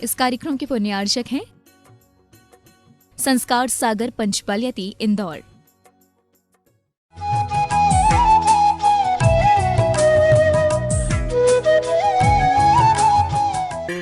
इस कार्यक्रम के पुण्यार्चक हैं संस्कार सागर पंचपालियाती इंदौर।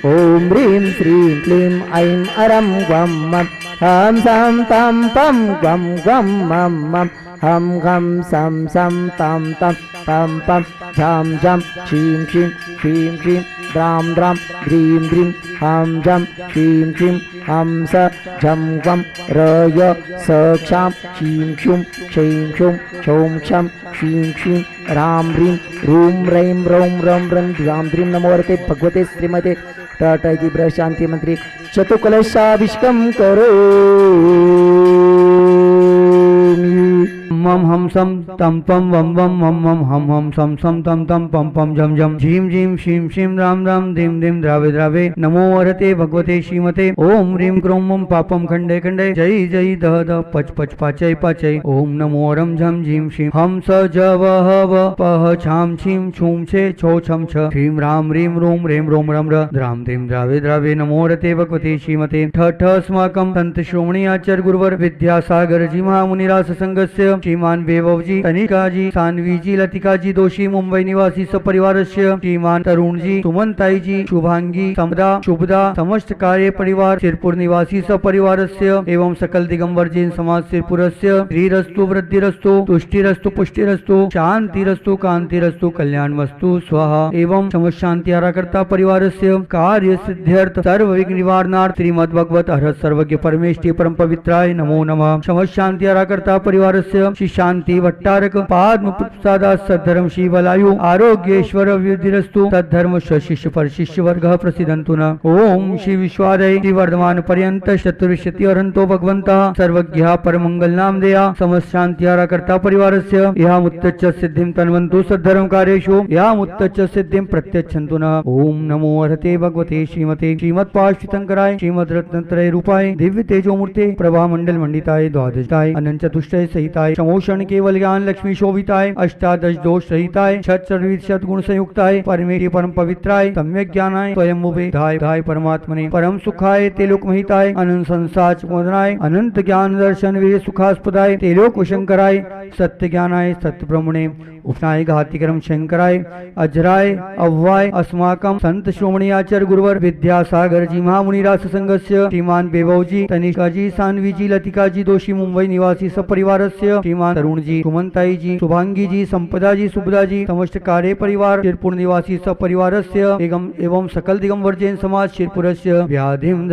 ओम ह्रीं श्रीं क्लीं ऐं अरं वं मं हम सं तं पं गं गं मं मं हम घं सं सं तं तं पं पं झं झं क्षीं क्षीं क्षीं क्षीं द्रां द्रां ह्रीं ह्रीं हम झं क्षीं क्षीं हम स झं वं रय स क्षां क्षीं क्षुं क्षीं क्षुं क्षौं क्षं क्षीं क्षीं रां ह्रीं रूं रैं रौं रं रं द्रां द्रीं नमोऽर्थे भगवते श्रीमते टाटा की ब्रह्म शांति मंत्री चतुकलशाभिषेकं करो मम हम सम तम पम वम वम मम मम हम सम सम तम तम पम पम झम झम झीम झीम शीम शीम राम राम धीम धीम द्रावे द्रावे नमो वरते भगवते श्रीमते ओम ह्रीं क्रों मम पापम खंडे खंडे जय जय द द पच पच पाचय पाचय ओम नमो वरम झम झीम शीम हम स ज व ह व पह छाम छीम छूम छे छो छम छ ह्रीं राम ह्रीं रोम रेम रोम रम र द्राम धीम द्रावे द्रावे नमो वरते भगवते श्रीमते ठ ठ अस्माकं संत श्रोमणी आचार्य गुरुवर विद्यासागर जी महामुनिराज संघस्य श्रीमान वैभव जी, तनिका जी, सानवी जी, लतिका जी दोषी मुंबई निवासी सपरिवारस्य श्रीमान तरुण जी, सुमनताई जी, शुभांगी, समदा, शुभदा, समस्त कार्य परिवार सिरपुर निवासी सपरिवारस्य एवं सकल दिगंबर जैन समाज सिरपुरस्य श्रीरस्तु वृद्धिरस्तु तुष्टिरस्तु पुष्टिरस्तु शांतिरस्तु कांतिरस्तु कल्याणमस्तु स्वाहा एवं समस्त शांति आराकर्ता परिवारस्य कार्य सिद्ध्यर्थ सर्व विघ्न निवारणार्थ श्रीमद् भगवत हरत सर्वज्ञ परमेष्टि परम पवित्राय नमो नमः। समस्त शांति आराकर्ता परिवारस्य श्री शांति भट्टारक पाद्म प्रसादा सद्धर्म शिवलायु आरोग्येश्वर विधिरस्तु तद्धर्म शिष्य पर शिष्य वर्ग प्रसिद्धंतु न। ओम श्री विश्वादय श्री वर्धमान पर्यंत चतुर्विशति अरंतो भगवंता सर्वज्ञ परमंगल नाम देया समस्त शांति आराकर्ता परिवारस्य यह मुत्तच्च सिद्धिं तन्वन्तु सद्धर्म कार्येषु यह मुत्तच्च सिद्धिं प्रत्यक्षन्तु न। ओम नमो अर्हते भगवते श्रीमते श्रीमत्पार्श्वतंकराय श्रीमद् रत्नत्रय रूपाय दिव्य तेजोमूर्ते प्रभा मंडल मंडिताय द्वादशाय अनंत चतुष्टय सहिताय समोषण केवल ज्ञान लक्ष्मी शोभिताय अष्टादश दोष सहिताय छत सर्विशत गुण संयुक्ताय परमेष्टि परम पवित्राय सम्यक ज्ञानाय स्वयंभुवे धाय परमात्मने परम सुखाय तेलोक महिताय अनंत संसाच मोदनाय अनंत ज्ञान दर्शन वीर सुखास्पदाय तेलोक शंकराय सत्य ज्ञानाय सत्य ब्रह्मणे उपनाय घातिकरम शंकराय अजराय अव्वाय अस्माकं संत श्रोमणी आचार्य गुरुवर विद्यासागर जी महामुनिराज संघस्य श्रीमान वैभव जी, तनिका जी, सानवी जी, लतिका जी दोषी मुंबई निवासी सपरिवारस्य श्रीमान तरुण जी, सुमनताई जी, शुभांगी जी, संपदा जी, सुभदा जी, समस्त कार्य परिवार शिरपुर निवासी सपरिवारस्य एवं सकल दिगंबर जैन समाज शिरपुरस्य व्याधिं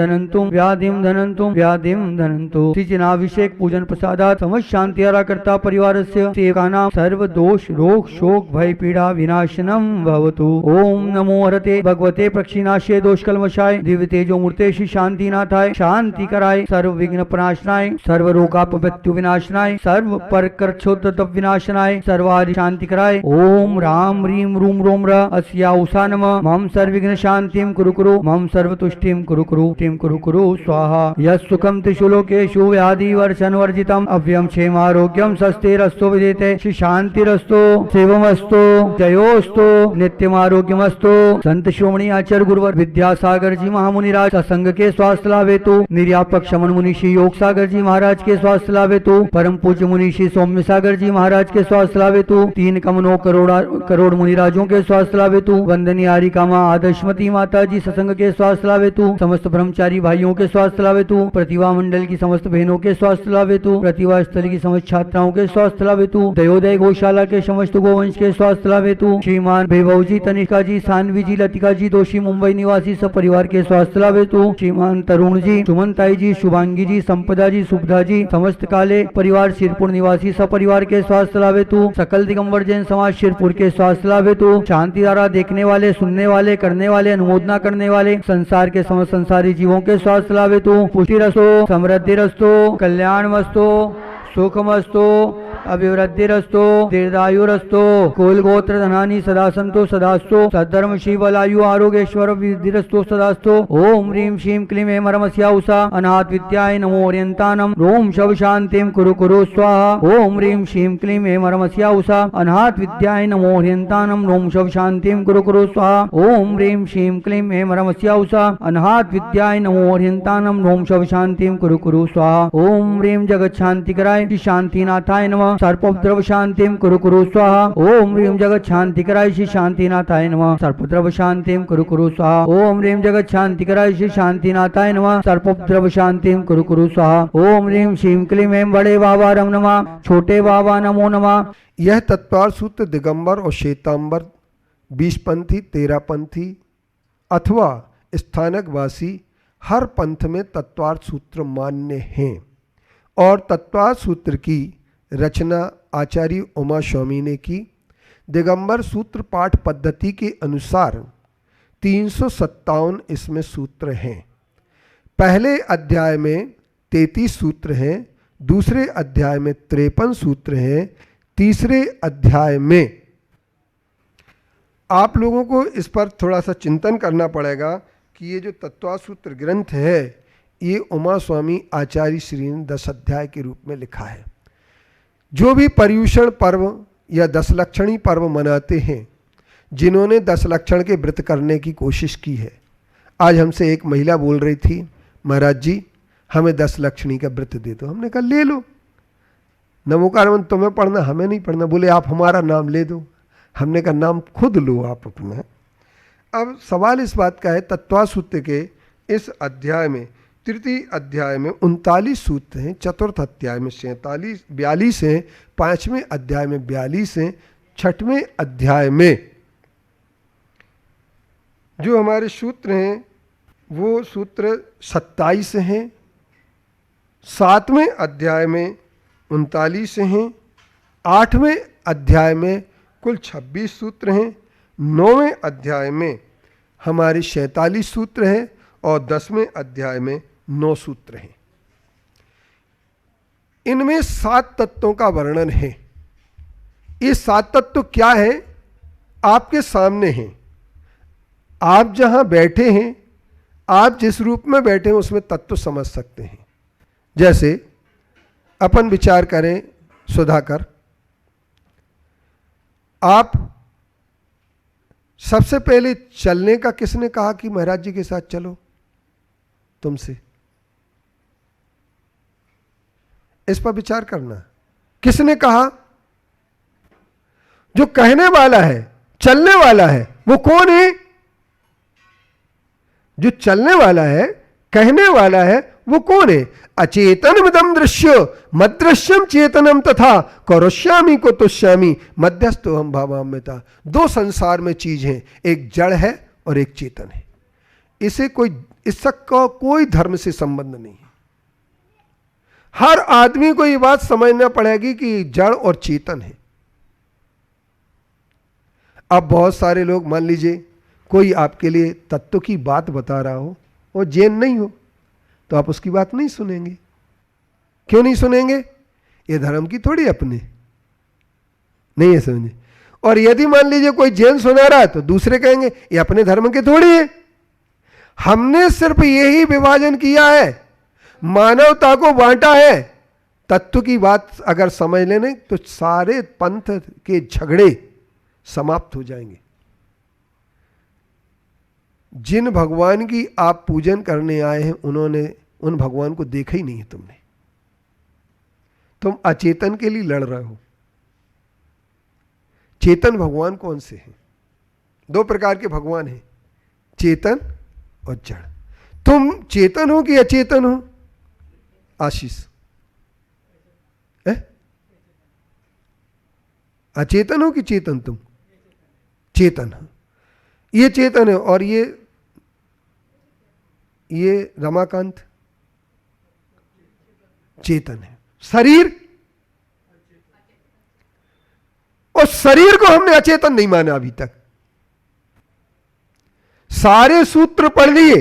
धनन्तु श्रीजनाभिषेक पूजन प्रसादात् समस्त शांति आराकर्ता परिवारस्य सेवकानां सर्व दोष रोग शोक भय पीड़ा विनाशनम भवतु। ओम नमो हरते भगवते प्रक्षिणाशय दोष कलमशाय दिव्य तेजो मूर्ते श्री शांतिनाथाय शांति कराय सर्व विघ्न प्रनाशनाय सर्व रोगापमृत्यु विनाशनाय सर्व पर करछोद विनाशनाय सर्वादि शांति कराय। ओम राम ह्रीं रूं रोम र अस्या उषा नमः मम सर्व विघ्न शांतिं कुरु मम सर्व तुष्टिं कुरु स्वाहा। यस् सुखं त्रिषु लोकेषु व्याधि वर्षण वर्जितम् अव्ययं क्षेमारोग्यं स्वस्तिरस्तु विदिते श्री शांतिरस्तु सेवमस्तु जयोस्तु नित्यम आरोग्यमस्तु। संत श्रोमणी आचार्य गुरुवर विद्यासागर जी महामुनिराज सत्संग के स्वास्थ्य लाभेतु निर्यापक शमन मुनिषि योग सागर जी महाराज के स्वास्थ्य लाभेतु परम पूज्य मुनिषि सौम्य सागर जी महाराज के स्वास्थ्य लाभेतु 3 कमनों करोड़ मुनिराजों के स्वास्थ्य लाभेतु वंदनीय हरिकामा आदर्शमती माता जी सत्संग के स्वास्थ्य लाभेतु समस्त ब्रह्मचारी भाइयों के स्वास्थ्य लाभेतु प्रतिभा मंडल की समस्त बहनों के स्वास्थ्य लाभेतु प्रतिभा स्थल की समस्त छात्राओं के स्वास्थ्य लाभेतु दयोदय गौशाला के समस्त गोवंश के स्वास्थ्य लाभेतु श्रीमान वैभव जी, तनिका जी, सानवी जी, लतिका जी दोषी मुंबई निवासी सपरिवार के स्वास्थ्य लाभेतु श्रीमान तरुण जी, सुमनताई जी, शुभांगी जी, संपदा जी, सुभदा जी, समस्त काले परिवार शिरपुर निवासी सपरिवार के स्वास्थ्य लाभेतु सकल दिगंबर जैन समाज शिरपुर के स्वास्थ्य लाभेतु शांति धारा देखने वाले, सुनने वाले, करने वाले, अनुमोदना करने वाले संसार के समस्त संसारी जीवों के स्वास्थ्य लाभेतु पुष्टि रस्तो समृद्धि रस्तो कल्याण मस्तो सुखमस्तु अभिवृद्धिरस्तु दीर्घायुरस्तु कुल गोत्र धनानि सदा सन्तु सदास्तु सद्धर्म शिवलायु आरोग्येश्वर विद्धिरस्तु सदास्तु। ओम ह्रीं श्रीं क्लीं ऐं ह्रमस्या उषा अनाथ विद्याय नमो ओरियंतानम रोम शव शांतिं कुरु कुरु स्वाहा। ओम ह्रीं श्रीं क्लीं ऐं ह्रमस्या उषा अनाथ विद्याय नमो ओरियंतानम रोम शव शांतिं कुरु कुरु स्वाहा। ओम ह्रीं श्रीं क्लीं ऐं ह्रमस्या उषा अनाथ विद्याय नमो ओरियंतानम रोम शव शांतिं कुरु कुरु स्वाहा। ओम ह्रीं जगत शांतिकराय श्री शांतिनाथाय नमः सर्पोपद्रव शांतिं कुरु कुरु स्वाहा। ओम ह्रीं जगत शांतिकराय श्री शांतिनाथाय नमः सर्पोपद्रव शांतिं कुरु कुरु स्वाहा। ओम ह्रीं जगत शांतिकराय श्री शांतिनाथाय नमः सर्पोपद्रव शांतिं कुरु कुरु स्वाहा। ओम ह्रीं श्रीं क्लीं ऐं बड़े बाबा रम नमः छोटे बाबा नमो नमः। यह तत्वार सूत्र दिगंबर और श्वेतांबर 20 पंथी 13 पंथी अथवा स्थानकवासी हर पंथ में तत्वार सूत्र मान्य हैं और तत्वार सूत्र की रचना आचार्य उमा स्वामी ने की। दिगंबर सूत्र पाठ पद्धति के अनुसार 357 इसमें सूत्र हैं। पहले अध्याय में 33 सूत्र हैं, दूसरे अध्याय में 53 सूत्र हैं, तीसरे अध्याय में आप लोगों को इस पर थोड़ा सा चिंतन करना पड़ेगा कि ये जो तत्वार सूत्र ग्रंथ है ये उमा स्वामी आचार्य श्री ने 10 अध्याय के रूप में लिखा है। जो भी पर्युषण पर्व या 10 लक्षणी पर्व मनाते हैं, जिन्होंने 10 लक्षण के व्रत करने की कोशिश की है, आज हमसे एक महिला बोल रही थी, महाराज जी हमें 10 लक्षणी का व्रत दे दो। हमने कहा ले लो, नमोकारमन तुम्हें पढ़ना, हमें नहीं पढ़ना। बोले आप हमारा नाम ले दो। हमने कहा नाम खुद लो आप अपना। अब सवाल इस बात का है, तत्वार सूत्र के इस अध्याय में तृतीय अध्याय में 39 सूत्र हैं, चतुर्थ अध्याय में 42 हैं, 5वें अध्याय में 42 हैं, 6वें अध्याय में जो हमारे सूत्र हैं वो सूत्र 27 हैं, 7वें अध्याय में 39 हैं, 8वें अध्याय में कुल 26 सूत्र हैं, 9वें अध्याय में हमारे 47 सूत्र हैं और 10वें अध्याय में 9 सूत्र हैं। इनमें 7 तत्वों का वर्णन है। ये 7 तत्व क्या है आपके सामने हैं। आप जहां बैठे हैं, आप जिस रूप में बैठे हैं उसमें तत्व समझ सकते हैं। जैसे अपन विचार करें, सुधाकर आप सबसे पहले चलने का किसने कहा कि महाराज जी के साथ चलो? तुमसे। इस पर विचार करना, किसने कहा? जो कहने वाला है, चलने वाला है, वो कौन है? जो चलने वाला है, कहने वाला है, वो कौन है? अचेतन विदम दृश्य मदृश्यम चेतनम तथा करोष्यामी को तुष्यामी मध्यस्थो हम भावाम्यता। 2 संसार में चीज हैं, एक जड़ है और एक चेतन है। इसका कोई धर्म से संबंध नहीं है। हर आदमी को ये बात समझना पड़ेगी कि जड़ और चेतन है। अब बहुत सारे लोग, मान लीजिए कोई आपके लिए तत्व की बात बता रहा हो और जैन नहीं हो, तो आप उसकी बात नहीं सुनेंगे। क्यों नहीं सुनेंगे? ये धर्म की थोड़ी अपने नहीं है, समझे। और यदि मान लीजिए कोई जैन सुना रहा है तो दूसरे कहेंगे ये अपने धर्म के थोड़ी है। हमने सिर्फ यही विभाजन किया है, मानवता को बांटा है। तत्व की बात अगर समझ लेने तो सारे पंथ के झगड़े समाप्त हो जाएंगे। जिन भगवान की आप पूजन करने आए हैं, उन्होंने उन भगवान को देखा ही नहीं है तुमने। तुम अचेतन के लिए लड़ रहे हो। चेतन भगवान कौन से हैं? 2 प्रकार के भगवान हैं, चेतन और जड़। तुम चेतन हो कि अचेतन हो? आशीष, अचेतन हो कि चेतन? तुम चेतन हो। ये चेतन है और ये रमाकांत चेतन है। शरीर, और शरीर को हमने अचेतन नहीं माना अभी तक। सारे सूत्र पढ़ लिए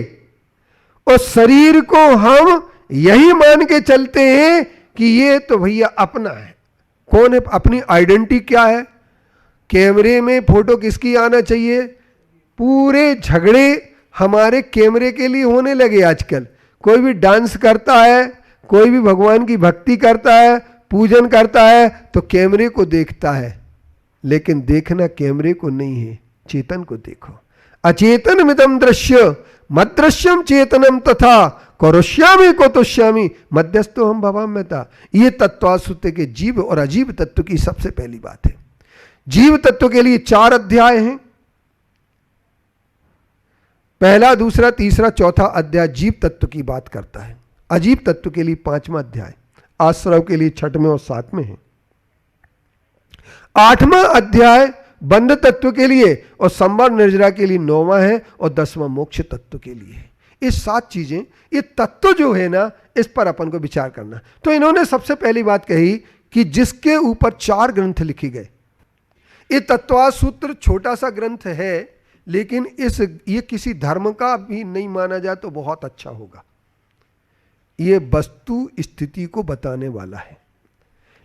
और शरीर को हम यही मान के चलते हैं कि ये तो भैया अपना है, कौन है, अपनी आइडेंटिटी क्या है, कैमरे में फोटो किसकी आना चाहिए। पूरे झगड़े हमारे कैमरे के लिए होने लगे आजकल। कोई भी डांस करता है, कोई भी भगवान की भक्ति करता है, पूजन करता है, तो कैमरे को देखता है, लेकिन देखना कैमरे को नहीं है, चेतन को देखो। अचेतन मिदम दृश्य मदृश्यम चेतनम तथा करोष्यामी को तुष्यामी मध्यस्थो हम भवाम्यता। ये तत्वासुत्य के जीव और अजीव तत्व की सबसे पहली बात है। जीव तत्व के लिए 4 अध्याय हैं। पहला, दूसरा, तीसरा, चौथा अध्याय जीव तत्व की बात करता है। अजीव तत्व के लिए 5वां अध्याय, आश्रव के लिए 6वें और 7वें है। 8वां अध्याय बंध तत्व के लिए और संवर निर्जरा के लिए 9वां है और 10वां मोक्ष तत्व के लिए है। ये 7 चीजें, ये तत्व जो है ना, इस पर अपन को विचार करना। तो इन्होंने सबसे पहली बात कही कि जिसके ऊपर 4 ग्रंथ लिखे गए। ये तत्वा सूत्र छोटा सा ग्रंथ है, लेकिन ये किसी धर्म का भी नहीं माना जाए तो बहुत अच्छा होगा। ये वस्तु स्थिति को बताने वाला है,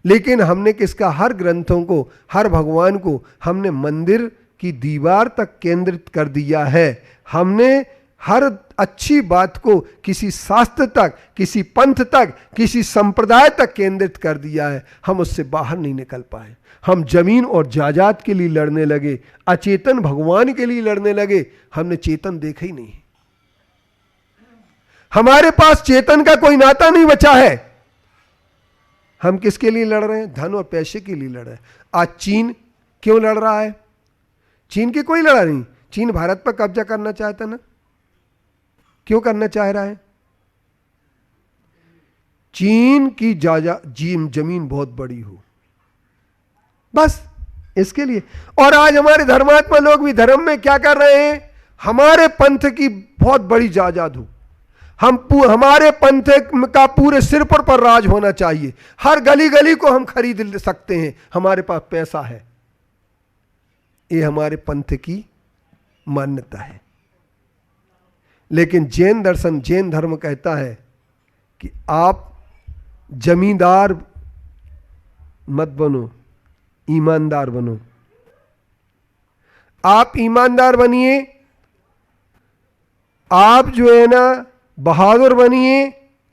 लेकिन हमने किसका, हर ग्रंथों को, हर भगवान को हमने मंदिर की दीवार तक केंद्रित कर दिया है। हमने हर अच्छी बात को किसी शास्त्र तक, किसी पंथ तक, किसी संप्रदाय तक केंद्रित कर दिया है। हम उससे बाहर नहीं निकल पाए। हम जमीन और जायदाद के लिए लड़ने लगे, अचेतन भगवान के लिए लड़ने लगे, हमने चेतन देखा ही नहीं। हमारे पास चेतन का कोई नाता नहीं बचा है। हम किसके लिए लड़ रहे हैं, धन और पैसे के लिए लड़ रहे हैं। आज चीन क्यों लड़ रहा है, चीन की कोई लड़ा नहीं। चीन भारत पर कब्जा करना चाहता ना, क्यों करना चाह रहा है, चीन की जमीन बहुत बड़ी हो, बस इसके लिए। और आज हमारे धर्मात्मा लोग भी धर्म में क्या कर रहे हैं, हमारे पंथ की बहुत बड़ी जायदाद हो, हमारे पंथ का पूरे सिर पर राज होना चाहिए, हर गली गली को हम खरीद सकते हैं, हमारे पास पैसा है। ये हमारे पंथ की मान्यता है। लेकिन जैन दर्शन, जैन धर्म कहता है कि आप जमींदार मत बनो, ईमानदार बनो। आप ईमानदार बनिए, आप जो है ना बहादुर बनिए,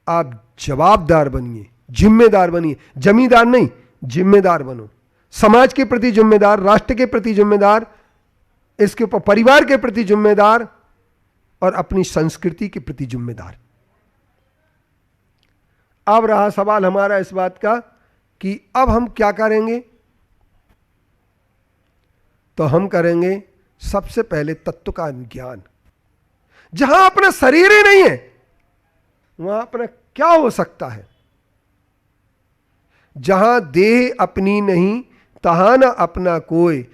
आप जवाबदार बनिए, जिम्मेदार बनिए। जमींदार नहीं, जिम्मेदार बनो। समाज के प्रति जिम्मेदार, राष्ट्र के प्रति जिम्मेदार, इसके ऊपर परिवार के प्रति जिम्मेदार और अपनी संस्कृति के प्रति जिम्मेदार। अब रहा सवाल हमारा इस बात का कि अब हम क्या करेंगे। तो हम करेंगे सबसे पहले तत्व का ज्ञान। जहां अपना शरीर ही नहीं है वहां अपना क्या हो सकता है। जहां देह अपनी नहीं तहां न अपना कोई,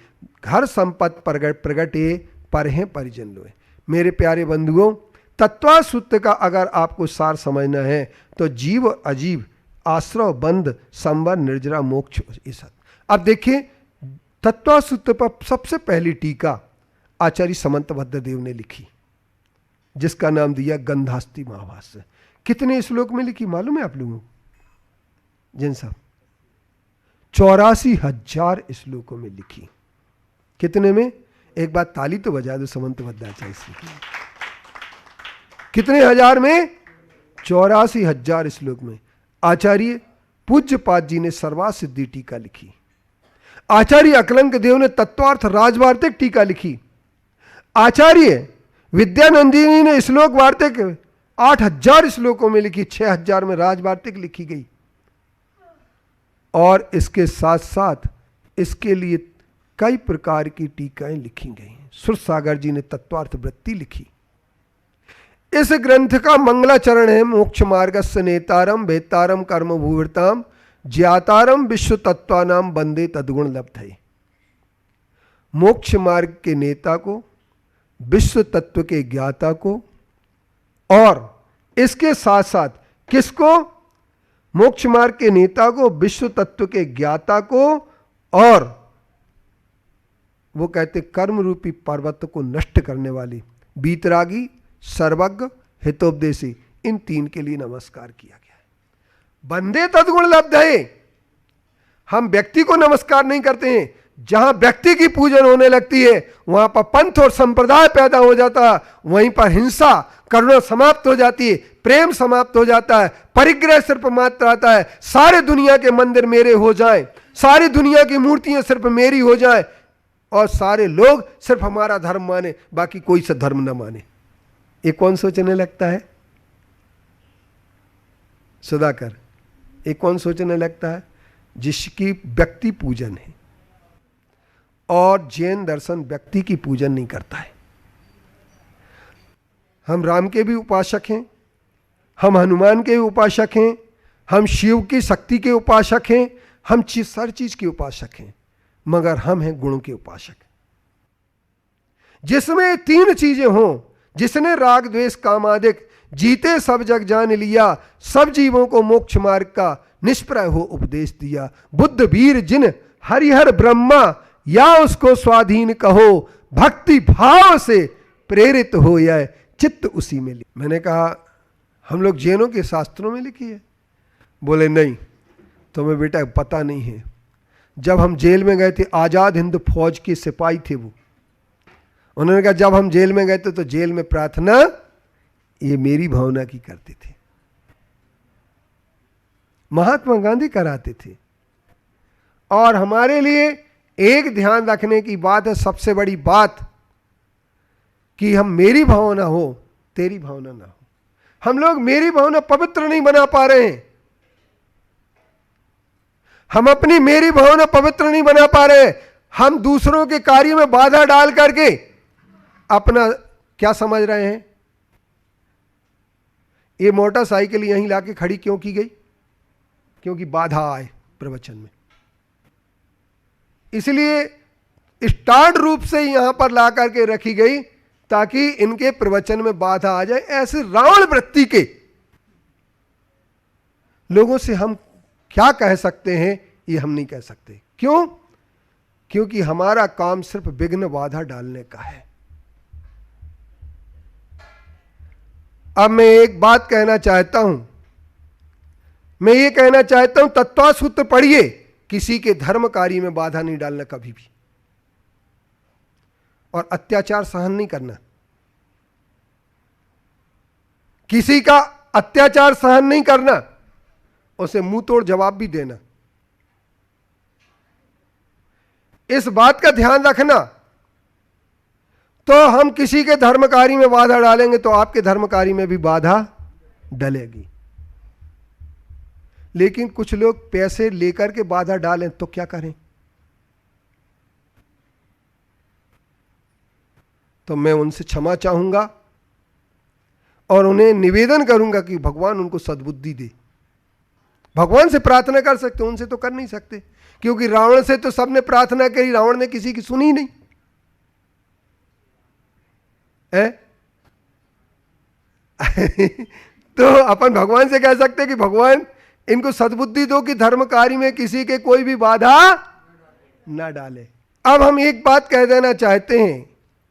घर संपत प्रगटे पर है परिजन लोए। मेरे प्यारे बंधुओं, तत्वा सूत्र का अगर आपको सार समझना है तो जीव अजीव, आश्रव, बंध, संवर, निर्जरा, मोक्ष, ये सब। अब देखिए तत्वा सूत्र पर सबसे पहली टीका आचार्य समंतभद्र देव ने लिखी, जिसका नाम दिया गंधास्ति महाभाष्य। कितने श्लोक में लिखी मालूम है आप लोगों को? जिन साहब 84,000 श्लोकों में लिखी। कितने में? एक बार ताली तो बजा दो समंतभद्र आचार्य से। कितने हजार में? 84,000 श्लोक में। आचार्य पूज्यपाद जी ने सर्वासिद्धि टीका लिखी। आचार्य अकलंक देव ने तत्वार्थ राजवार्तिक टीका लिखी। आचार्य विद्यानंदिनी ने श्लोक वार्तिक 8,000 श्लोकों में लिखी, 6,000 में राजवार्तिक लिखी गई। और इसके साथ साथ इसके लिए कई प्रकार की टीकाएं लिखी गई। सुरसागर जी ने तत्वार्थ वृत्ति लिखी। इस ग्रंथ का मंगलाचरण है मोक्ष मार्गस्य नेतारम वेतारम कर्म भूवृताम ज्ञातारम विश्व तत्वानाम बंदे तद्गुण लब्धये। मोक्ष मार्ग के नेता को, विश्व तत्व के ज्ञाता को, और इसके साथ साथ किसको? मोक्ष मार्ग के नेता को, विश्व तत्व के ज्ञाता को, और वो कहते कर्म रूपी पर्वत को नष्ट करने वाली बीतरागी, सर्वज्ञ, हितोपदेशी, इन 3 के लिए नमस्कार किया गया है। बंदे तद्गुण लब्धये। हम व्यक्ति को नमस्कार नहीं करते हैं। जहां व्यक्ति की पूजन होने लगती है वहां पर पंथ और संप्रदाय पैदा हो जाता है, वहीं पर हिंसा करुणा समाप्त हो जाती है, प्रेम समाप्त हो जाता है, परिग्रह सिर्फ मात्र आता है। सारे दुनिया के मंदिर मेरे हो जाएं, सारी दुनिया की मूर्तियां सिर्फ मेरी हो जाएं और सारे लोग सिर्फ हमारा धर्म माने, बाकी कोई सा धर्म न माने। ये कौन सोचने लगता है? सुधाकर, ये कौन सोचने लगता है? जिसकी व्यक्ति पूजन है। और जैन दर्शन व्यक्ति की पूजन नहीं करता है। हम राम के भी उपासक हैं, हम हनुमान के भी उपासक हैं, हम शिव की शक्ति के उपासक हैं, हम हर चीज के उपासक हैं, मगर हम हैं गुणों के उपासक। जिसमें तीन चीजें हों, जिसने राग द्वेष कामादिक जीते सब जग जान लिया, सब जीवों को मोक्ष मार्ग का निष्प्रय हो उपदेश दिया। बुद्ध वीर जिन हरिहर ब्रह्मा, या उसको स्वाधीन कहो, भक्ति भाव से प्रेरित हो या चित्त उसी में। मैंने कहा हम लोग जैनों के शास्त्रों में लिखी है। बोले नहीं, तुम्हें बेटा पता नहीं है। जब हम जेल में गए थे, आजाद हिंद फौज के सिपाही थे वो, उन्होंने कहा जब हम जेल में गए थे तो जेल में प्रार्थना ये मेरी भावना की करते थे, महात्मा गांधी कराते थे। और हमारे लिए एक ध्यान रखने की बात है, सबसे बड़ी बात, कि हम मेरी भावना हो तेरी भावना ना हो। हम लोग मेरी भावना पवित्र नहीं बना पा रहे हैं, हम अपनी मेरी भावना पवित्र नहीं बना पा रहे हैं। हम दूसरों के कार्य में बाधा डाल करके अपना क्या समझ रहे हैं? ये मोटरसाइकिल यहीं लाके खड़ी क्यों की गई? क्योंकि बाधा आए प्रवचन में, इसलिए स्टार्ट रूप से यहां पर ला करके रखी गई ताकि इनके प्रवचन में बाधा आ जाए। ऐसे रावण वृत्ति के लोगों से हम क्या कह सकते हैं? ये हम नहीं कह सकते। क्यों? क्योंकि हमारा काम सिर्फ विघ्न बाधा डालने का है। अब मैं एक बात कहना चाहता हूं, मैं ये कहना चाहता हूं, तत्वा सूत्र पढ़िए, किसी के धर्म कार्य में बाधा नहीं डालना कभी भी, और अत्याचार सहन नहीं करना। किसी का अत्याचार सहन नहीं करना, उसे मुंह तोड़ जवाब भी देना। इस बात का ध्यान रखना। तो हम किसी के धर्म कार्य में बाधा डालेंगे तो आपके धर्म कार्य में भी बाधा डलेगी। लेकिन कुछ लोग पैसे लेकर के बाधा डालें तो क्या करें? तो मैं उनसे क्षमा चाहूंगा और उन्हें निवेदन करूंगा कि भगवान उनको सद्बुद्धि दे। भगवान से प्रार्थना कर सकते, उनसे तो कर नहीं सकते, क्योंकि रावण से तो सबने प्रार्थना करी, रावण ने किसी की सुनी नहीं है? तो अपन भगवान से कह सकते कि भगवान इनको सद्बुद्धि दो कि धर्म कार्य में किसी के कोई भी बाधा ना डाले। अब हम एक बात कह देना चाहते हैं।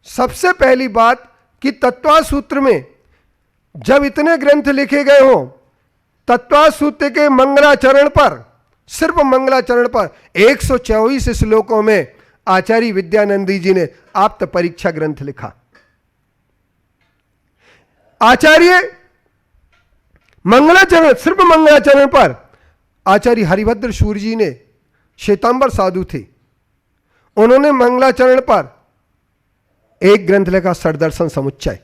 सबसे पहली बात कि तत्वा सूत्र में जब इतने ग्रंथ लिखे गए हो, तत्वा सूत्र के मंगलाचरण पर, सिर्फ मंगलाचरण पर 124 श्लोकों में आचार्य विद्यानंदी जी ने आप्त परीक्षा ग्रंथ लिखा। आचार्य मंगलाचरण, सिर्फ मंगलाचरण पर आचार्य हरिभद्र सूर्य जी ने, श्वेतांबर साधु थे, उन्होंने मंगलाचरण पर एक ग्रंथ लिखा, षड्दर्शन समुच्चय।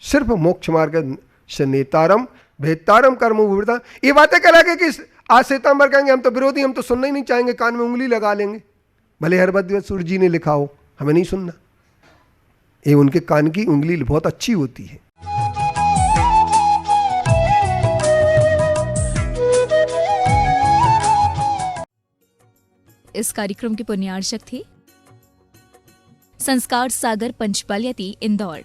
सिर्फ मोक्ष मार्ग से नेतारम भेतारम कर्म विवृता। ये बातें करा के कि आज श्वेतांबर कहेंगे हम तो विरोधी, हम तो सुनना ही नहीं चाहेंगे, कान में उंगली लगा लेंगे, भले हरिभद्र सूर्य जी ने लिखा हो, हमें नहीं सुनना। ये उनके कान की उंगली बहुत अच्छी होती है। इस कार्यक्रम के पुण्यार्चक थे संस्कार सागर पंचपालियाती, इंदौर।